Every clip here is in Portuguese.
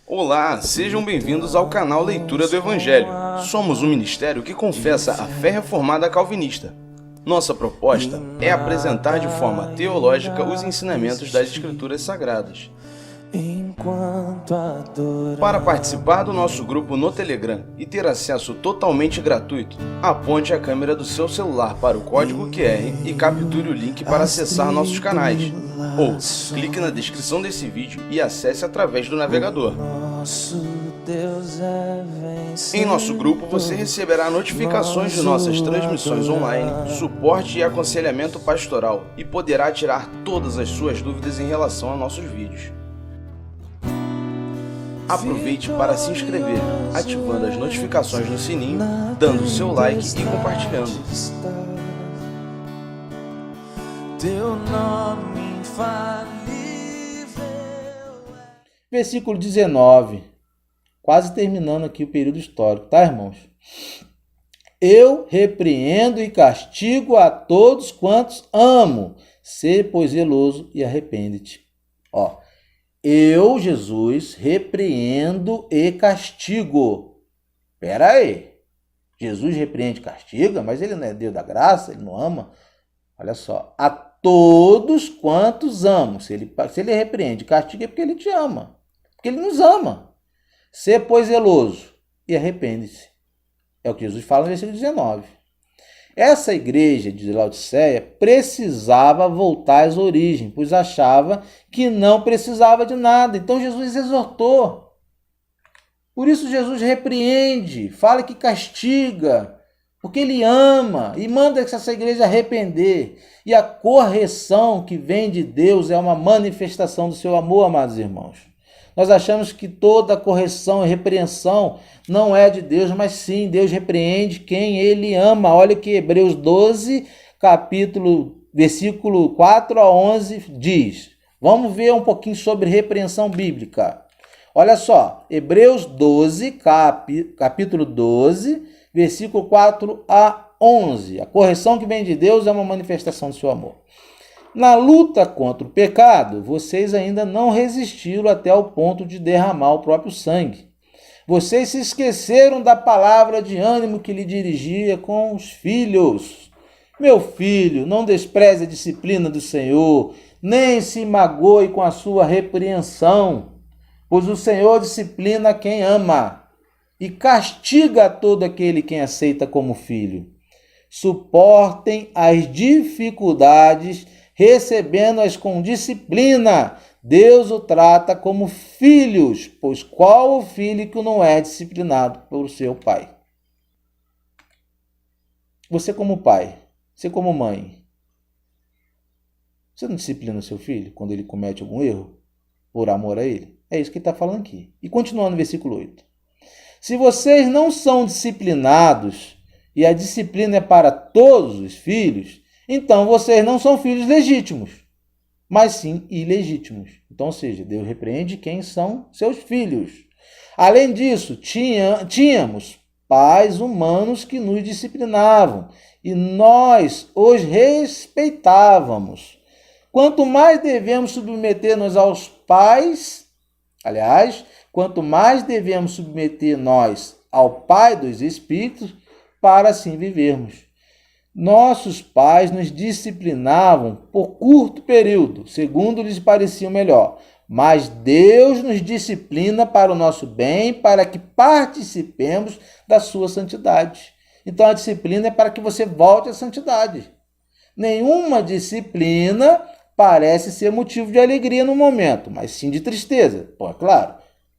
Olá, sejam bem-vindos ao canal Leitura do Evangelho. Somos um ministério que confessa a fé reformada calvinista. Nossa proposta é apresentar de forma teológica os ensinamentos das Escrituras Sagradas. Para participar do nosso grupo no Telegram e ter acesso totalmente gratuito, aponte a câmera do seu celular para o código QR e capture o link para acessar nossos canais. Ou clique na descrição desse vídeo e acesse através do navegador. Em nosso grupo você receberá notificações de nossas transmissões online, suporte e aconselhamento pastoral e poderá tirar todas as suas dúvidas em relação a nossos vídeos. Aproveite para se inscrever, ativando as notificações no sininho, dando seu like e compartilhando. Teu nome infalível. Versículo 19, quase terminando aqui o período histórico, tá, irmãos? Eu repreendo e castigo a todos quantos amo. Sê, pois, zeloso e arrepende-te. Eu, Jesus, repreendo e castigo. Pera aí. Jesus repreende e castiga, mas ele não é Deus da graça, ele não ama. Olha só, a todos quantos amo. Se ele repreende e castiga é porque ele te ama, porque ele nos ama. Sê, pois, zeloso e arrepende-se. É o que Jesus fala no versículo 19. Essa igreja de Laodiceia precisava voltar às origens, pois achava que não precisava de nada. Então Jesus exortou. Por isso Jesus repreende, fala que castiga, porque ele ama e manda que essa igreja arrepender. E a correção que vem de Deus é uma manifestação do seu amor, amados irmãos. Nós achamos que toda correção e repreensão não é de Deus, mas sim, Deus repreende quem ele ama. Olha que Hebreus 12, versículo 4 a 11 diz. Vamos ver um pouquinho sobre repreensão bíblica. Olha só, Hebreus 12, capítulo 12, versículo 4 a 11. A correção que vem de Deus é uma manifestação do seu amor. Na luta contra o pecado, vocês ainda não resistiram até o ponto de derramar o próprio sangue. Vocês se esqueceram da palavra de ânimo que lhe dirigia com os filhos. Meu filho, não despreze a disciplina do Senhor, nem se magoe com a sua repreensão, pois o Senhor disciplina quem ama e castiga todo aquele quem aceita como filho. Suportem as dificuldades, recebendo-as com disciplina. Deus o trata como filhos, pois qual o filho que não é disciplinado por seu pai? Você como pai, você como mãe, você não disciplina o seu filho quando ele comete algum erro, por amor a ele? É isso que ele está falando aqui. E continuando no versículo 8. Se vocês não são disciplinados, e a disciplina é para todos os filhos, então vocês não são filhos legítimos, mas sim ilegítimos. Então, ou seja, Deus repreende quem são seus filhos. Além disso, tínhamos pais humanos que nos disciplinavam e nós os respeitávamos. Quanto mais devemos submeter-nos aos pais, quanto mais devemos submeter nós ao Pai dos Espíritos, para assim vivermos. Nossos pais nos disciplinavam por curto período, segundo lhes parecia melhor, mas Deus nos disciplina para o nosso bem, para que participemos da sua santidade. Então a disciplina é para que você volte à santidade. Nenhuma disciplina parece ser motivo de alegria no momento, mas sim de tristeza. É claro,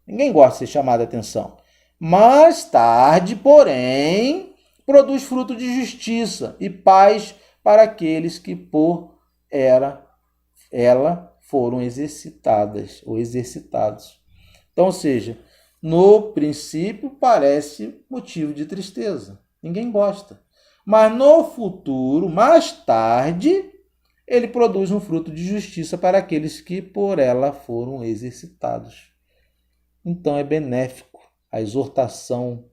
ninguém gosta de ser chamado a atenção. Mais tarde, porém, produz fruto de justiça e paz para aqueles que por ela foram exercitadas ou exercitados. Então, ou seja, no princípio parece motivo de tristeza. Ninguém gosta. Mas no futuro, mais tarde, ele produz um fruto de justiça para aqueles que por ela foram exercitados. Então é benéfico. A exortação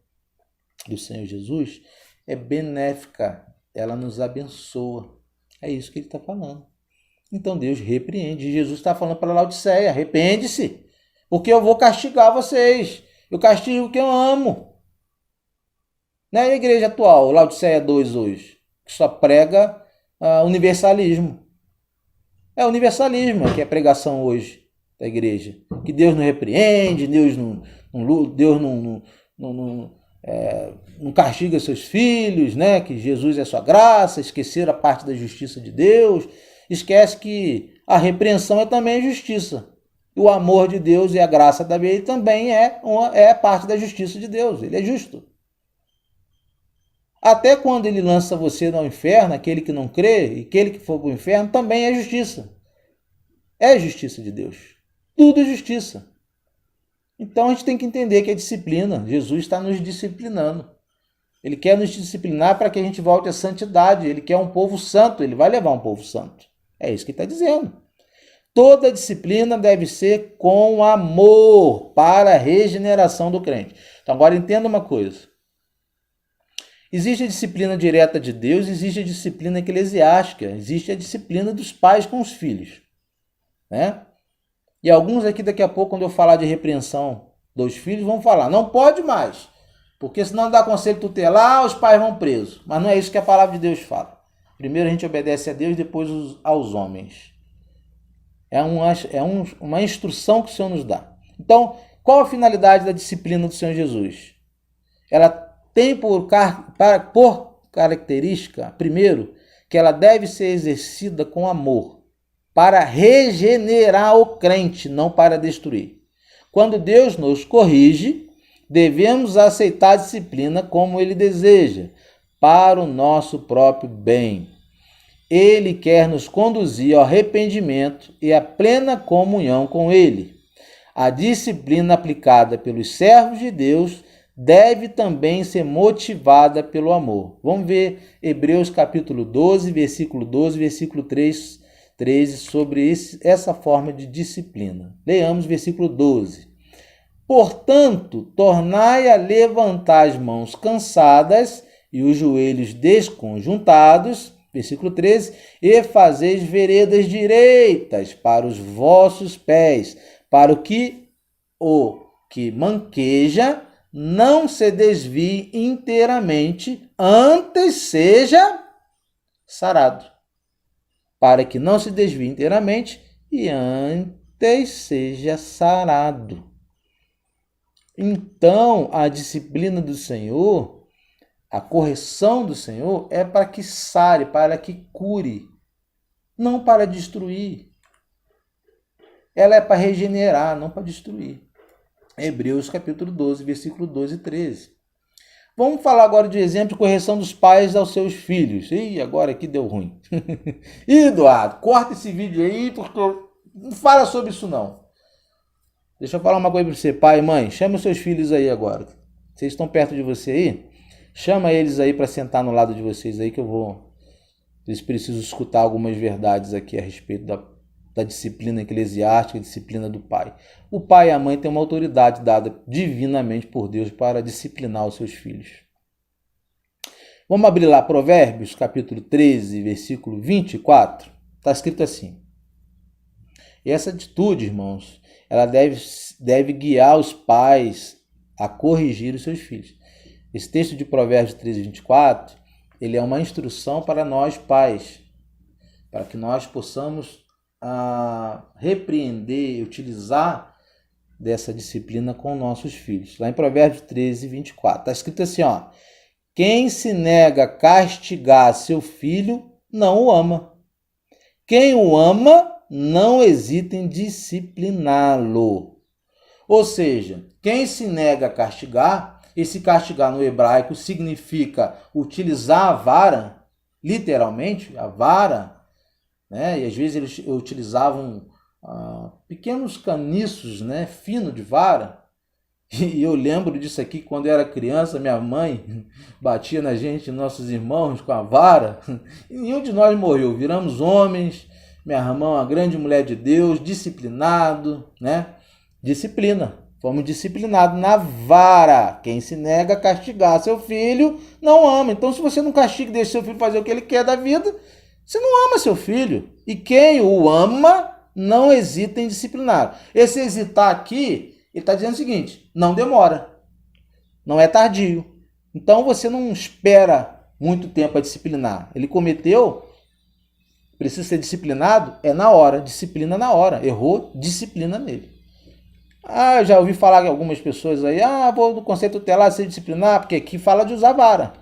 do Senhor Jesus é benéfica, ela nos abençoa. É isso que ele está falando. Então Deus repreende. Jesus está falando para Laodiceia, arrepende-se. porque eu vou castigar vocês. Eu castigo quem eu amo. Não é a igreja atual, Laodiceia 2 hoje, que só prega universalismo. É universalismo que é a pregação hoje da igreja. Que Deus não repreende, Deus não castiga seus filhos, né? Que Jesus é sua graça, esquecer a parte da justiça de Deus. Esquece que a repreensão é também justiça. O amor de Deus e a graça também também é parte da justiça de Deus. Ele é justo. Até quando ele lança você no inferno, aquele que não crê, e aquele que for para o inferno, também é justiça. É justiça de Deus. Tudo é justiça. Então a gente tem que entender que é disciplina. Jesus está nos disciplinando. Ele quer nos disciplinar para que a gente volte à santidade. Ele quer um povo santo. Ele vai levar um povo santo. É isso que ele está dizendo. Toda disciplina deve ser com amor para a regeneração do crente. Então agora entenda uma coisa. Existe a disciplina direta de Deus, existe a disciplina eclesiástica, existe a disciplina dos pais com os filhos. Né? E alguns aqui daqui a pouco, quando eu falar de repreensão dos filhos, vão falar, não pode mais, porque senão dá conselho tutelar, os pais vão presos. Mas não é isso que a palavra de Deus fala. Primeiro a gente obedece a Deus, depois aos homens. É uma instrução que o Senhor nos dá. Então, qual a finalidade da disciplina do Senhor Jesus? Ela tem por característica, primeiro, que ela deve ser exercida com amor, para regenerar o crente, não para destruir. Quando Deus nos corrige, devemos aceitar a disciplina como Ele deseja, para o nosso próprio bem. Ele quer nos conduzir ao arrependimento e à plena comunhão com Ele. A disciplina aplicada pelos servos de Deus deve também ser motivada pelo amor. Vamos ver Hebreus capítulo 12, versículo 12, versículo 13, sobre essa forma de disciplina. Leamos versículo 12. Portanto, tornai a levantar as mãos cansadas e os joelhos desconjuntados, versículo 13, e fazeis veredas direitas para os vossos pés, para o que manqueja não se desvie inteiramente, antes seja sarado. Para que não se desvie inteiramente e antes seja sarado. Então, a disciplina do Senhor, a correção do Senhor é para que sare, para que cure, não para destruir. Ela é para regenerar, não para destruir. Hebreus capítulo 12, versículo 12 e 13. Vamos falar agora de exemplo de correção dos pais aos seus filhos. Ih, agora aqui deu ruim. Ih, Eduardo, corta esse vídeo aí, porque não fala sobre isso não. Deixa eu falar uma coisa para você, pai e mãe. Chama os seus filhos aí agora. Vocês estão perto de você aí? Chama eles aí para sentar no lado de vocês aí que eu vou... Eles precisam escutar algumas verdades aqui a respeito da disciplina eclesiástica, a disciplina do pai. O pai e a mãe têm uma autoridade dada divinamente por Deus para disciplinar os seus filhos. Vamos abrir lá Provérbios, capítulo 13, versículo 24. Está escrito assim. E essa atitude, irmãos, ela deve guiar os pais a corrigir os seus filhos. Esse texto de Provérbios 13, 24, ele é uma instrução para nós pais, para que nós possamos repreender e utilizar dessa disciplina com nossos filhos. Lá em Provérbios 13, 24. Está escrito assim, ó. Quem se nega a castigar seu filho, não o ama. Quem o ama, não hesita em discipliná-lo. Ou seja, quem se nega a castigar, esse castigar no hebraico significa utilizar a vara, literalmente, a vara, né? E às vezes eles utilizavam pequenos caniços, né, fino de vara. E eu lembro disso aqui quando eu era criança, minha mãe batia na gente, nossos irmãos, com a vara. E nenhum de nós morreu, viramos homens. Minha irmã, uma grande mulher de Deus, disciplinado, né? Disciplina. Fomos disciplinados na vara. Quem se nega a castigar seu filho, não ama. Então, se você não castiga e deixa seu filho fazer o que ele quer da vida, você não ama seu filho. E quem o ama, não hesita em disciplinar. Esse hesitar aqui, ele está dizendo o seguinte, não demora, não é tardio. Então você não espera muito tempo a disciplinar. Ele cometeu, precisa ser disciplinado, é na hora, disciplina na hora. Errou, disciplina nele. Eu já ouvi falar que algumas pessoas aí, vou no conceito tutelar ser disciplinar, porque aqui fala de usar vara.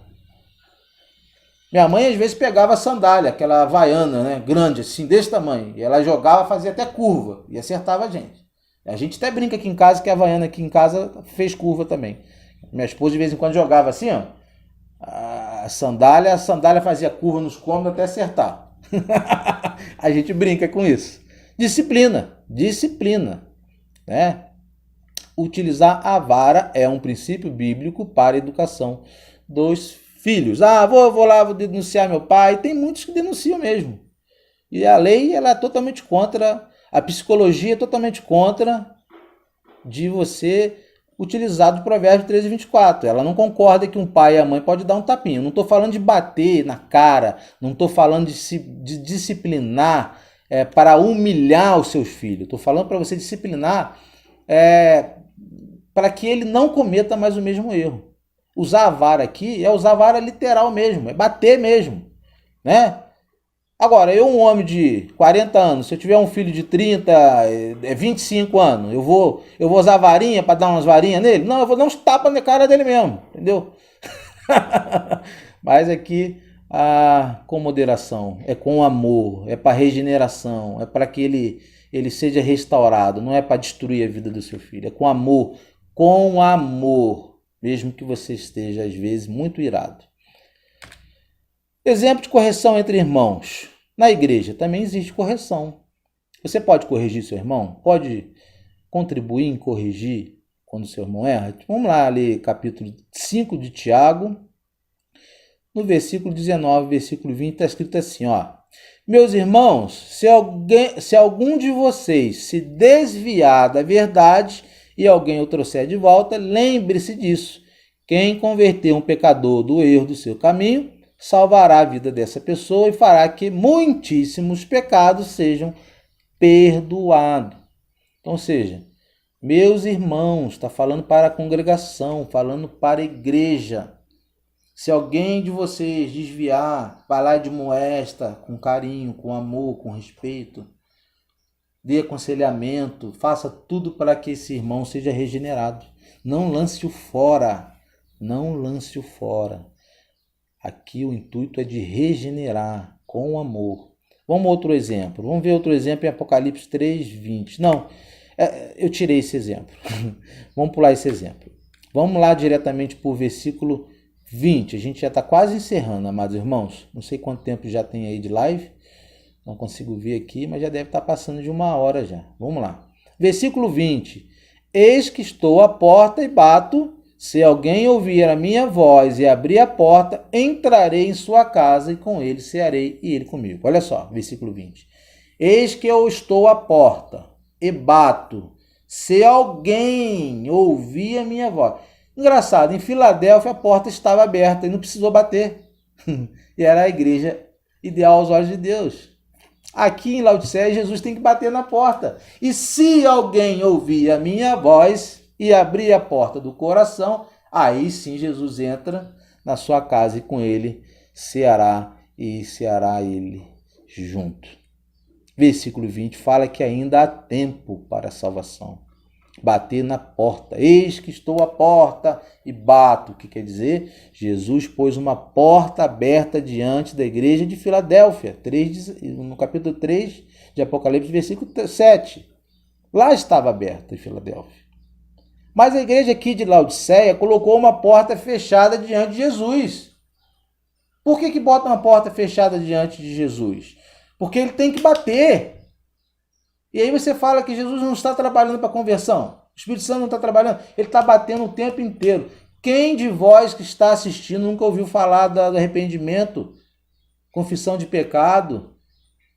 Minha mãe às vezes pegava a sandália, aquela havaiana, né, grande assim, desse tamanho, e ela jogava, fazia até curva, e acertava a gente. A gente até brinca aqui em casa que a havaiana aqui em casa fez curva também. Minha esposa de vez em quando jogava assim, ó, a sandália fazia curva nos cômodos até acertar. A gente brinca com isso. Disciplina, né? Utilizar a vara é um princípio bíblico para a educação dos filhos. Vou lá, vou denunciar meu pai. Tem muitos que denunciam mesmo. E a lei, ela é totalmente contra, a psicologia é totalmente contra de você utilizar do Provérbio 13:24. Ela não concorda que um pai e a mãe podem dar um tapinha. Eu não estou falando de bater na cara, não estou falando de disciplinar para humilhar os seus filhos. Estou falando para você disciplinar para que ele não cometa mais o mesmo erro. Usar a vara aqui é usar a vara literal mesmo, é bater mesmo, né? Agora, eu, um homem de 40 anos, se eu tiver um filho de 30, 25 anos, eu vou usar varinha para dar umas varinhas nele? Não, eu vou dar uns tapas na cara dele mesmo, entendeu? Mas aqui, com moderação, é com amor, é para regeneração, é para que ele seja restaurado, não é para destruir a vida do seu filho, é com amor, mesmo que você esteja, às vezes, muito irado. Exemplo de correção entre irmãos. Na igreja também existe correção. Você pode corrigir seu irmão? Pode contribuir em corrigir quando seu irmão erra? Vamos lá ler capítulo 5 de Tiago. No versículo 19, versículo 20, está escrito assim, Meus irmãos, se algum de vocês se desviar da verdade e alguém o trouxer de volta, lembre-se disso. Quem converter um pecador do erro do seu caminho, salvará a vida dessa pessoa e fará que muitíssimos pecados sejam perdoados. Então, ou seja, meus irmãos, está falando para a congregação, falando para a igreja. Se alguém de vocês desviar, vai lá de moesta, com carinho, com amor, com respeito, dê aconselhamento, faça tudo para que esse irmão seja regenerado. Não lance-o fora. Não lance-o fora. Aqui o intuito é de regenerar com amor. Vamos outro exemplo. Vamos ver outro exemplo em Apocalipse 3:20. Não, eu tirei esse exemplo. Vamos pular esse exemplo. Vamos lá diretamente para o versículo 20. A gente já está quase encerrando, amados irmãos. Não sei quanto tempo já tem aí de live. Não consigo ver aqui, mas já deve estar passando de 1 hora já. Vamos lá. Versículo 20. Eis que estou à porta e bato. Se alguém ouvir a minha voz e abrir a porta, entrarei em sua casa e com ele cearei e ele comigo. Olha só, versículo 20. Eis que eu estou à porta e bato. Se alguém ouvir a minha voz. Engraçado, em Filadélfia a porta estava aberta e não precisou bater. E era a igreja ideal aos olhos de Deus. Aqui em Laodiceia, Jesus tem que bater na porta. E se alguém ouvir a minha voz e abrir a porta do coração, aí sim Jesus entra na sua casa e com ele ceará ele junto. Versículo 20 fala que ainda há tempo para a salvação. Bater na porta. Eis que estou à porta e bato. O que quer dizer? Jesus pôs uma porta aberta diante da igreja de Filadélfia. No capítulo 3 de Apocalipse, versículo 7. Lá estava aberta em Filadélfia. Mas a igreja aqui de Laodiceia colocou uma porta fechada diante de Jesus. Por que bota uma porta fechada diante de Jesus? Porque ele tem que bater. E aí você fala que Jesus não está trabalhando para a conversão. O Espírito Santo não está trabalhando. Ele está batendo o tempo inteiro. Quem de vós que está assistindo nunca ouviu falar do arrependimento, confissão de pecado,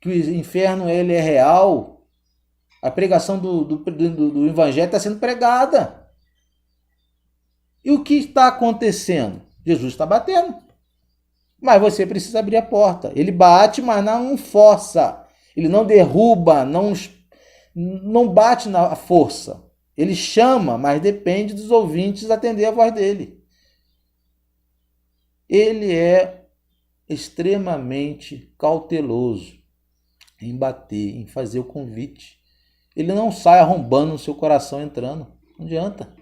que o inferno ele é real? A pregação do evangelho está sendo pregada. E o que está acontecendo? Jesus está batendo. Mas você precisa abrir a porta. Ele bate, mas não força. Ele não derruba, não bate na força. Ele chama, mas depende dos ouvintes atender a voz dele. Ele é extremamente cauteloso em bater, em fazer o convite. Ele não sai arrombando no seu coração entrando. Não adianta.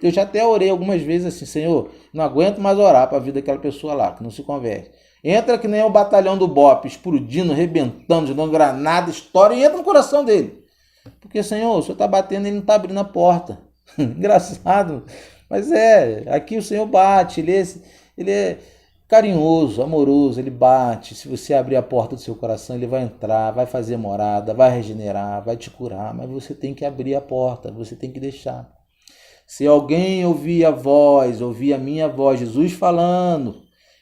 Eu já até orei algumas vezes assim, Senhor, não aguento mais orar para a vida daquela pessoa lá, que não se converte. Entra que nem o batalhão do BOPE, explodindo, arrebentando, jogando granada, estoura e entra no coração dele. Porque, Senhor, o Senhor está batendo e ele não está abrindo a porta. Engraçado. Mas aqui o Senhor bate, ele é carinhoso, amoroso, ele bate. Se você abrir a porta do seu coração, ele vai entrar, vai fazer morada, vai regenerar, vai te curar. Mas você tem que abrir a porta, você tem que deixar. Se alguém ouvir a minha voz, Jesus falando,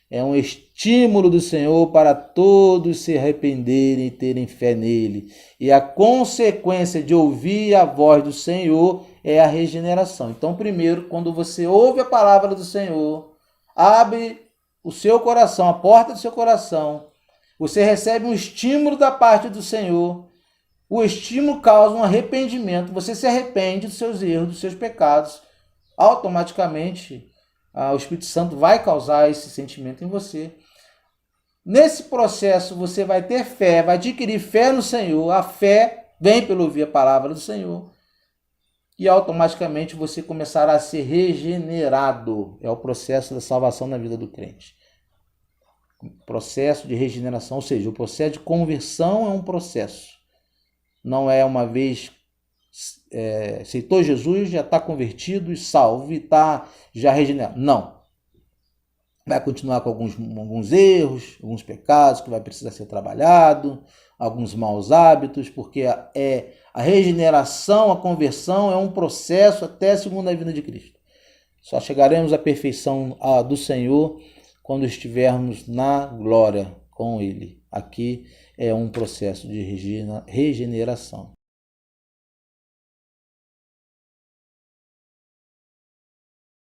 é um estímulo do Senhor para todos se arrependerem e terem fé nele. E a consequência de ouvir a voz do Senhor é a regeneração. Então, primeiro, quando você ouve a palavra do Senhor, abre o seu coração, a porta do seu coração, você recebe um estímulo da parte do Senhor. O estímulo causa um arrependimento. Você se arrepende dos seus erros, dos seus pecados. Automaticamente, o Espírito Santo vai causar esse sentimento em você. Nesse processo, você vai ter fé, vai adquirir fé no Senhor. A fé vem pelo ouvir a palavra do Senhor. E automaticamente você começará a ser regenerado. É o processo da salvação na vida do crente. Processo de regeneração, ou seja, o processo de conversão é um processo. Não é uma vez aceitou Jesus, já está convertido e salvo, e está já regenerado. Não. Vai continuar com alguns erros, alguns pecados que vai precisar ser trabalhado, alguns maus hábitos, porque a regeneração, a conversão é um processo até a segunda vinda de Cristo. Só chegaremos à perfeição do Senhor quando estivermos na glória com Ele. Aqui é um processo de regeneração.